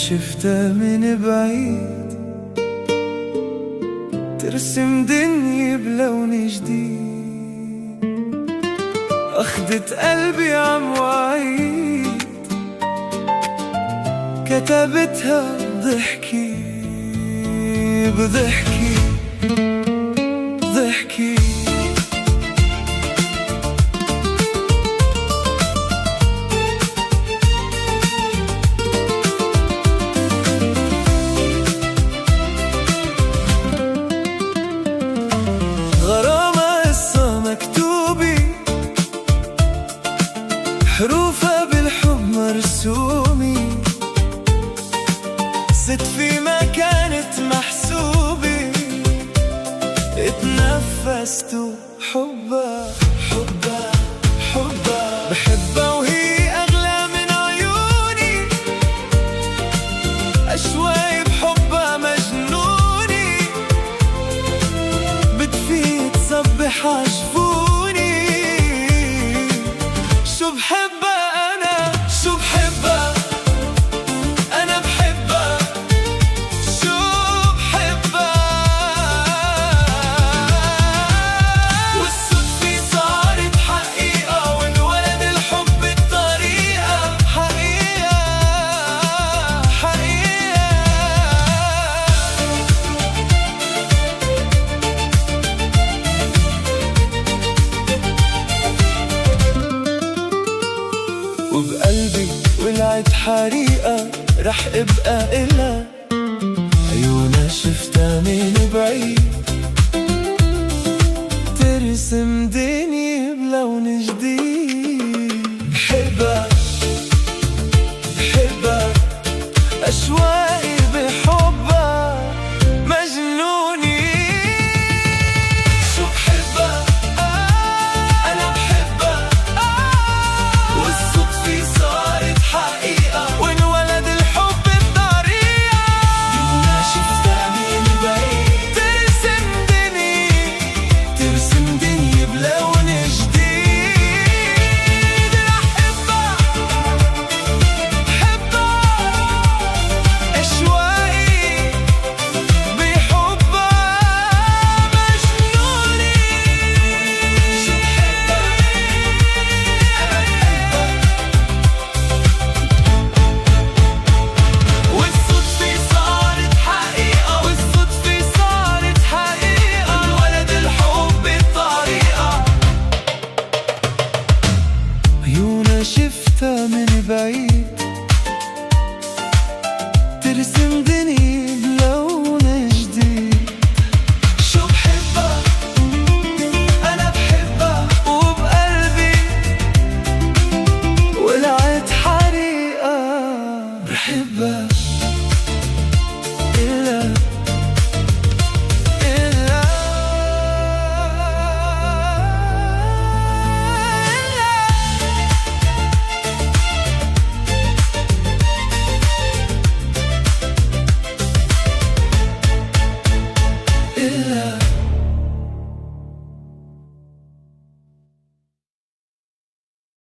شفتها من بعيد ترسم دنيا بلون جديد، أخدت قلبي عم وعيد، كتبتها بضحكي بضحكي ضحكي. غرامة قصة مكتوبة، حروفها بالحب مرسومة، صدفة ما كانت محسوبة، اتنفست حبها حبها حبها، بحبها وهي أغلى من عيوني، أشواي بحبها مجنوني، بتفيد صبح عجفوني، شو بحبها أنا شو بحبها أنا بحبها شو بحبها، والصدفة صارت حقيقة، وانولد الحب بطريقة حقيقة حقيقة. وبقلبي ولعت حريقة رح ابقى إلها، عيونها شفتها من بعيد ترسم دنيا بلون جديد، بحبها بحبها أشواقي بحبها مجنوني، شو بحبها أنا بحبها، والصدفة صارت حقيقة، وانولد الحب بطريقة، عيونها شفتها من بعيد ترسم دنيا بلون جديد، رح بحبها أشواقي بحبها مجنوني، شو بحبها والصدفة صارت حقيقة، والصدفة صارت حقيقة، انولد الحب بطريقة، عيونها شفتها من بعيد ترسم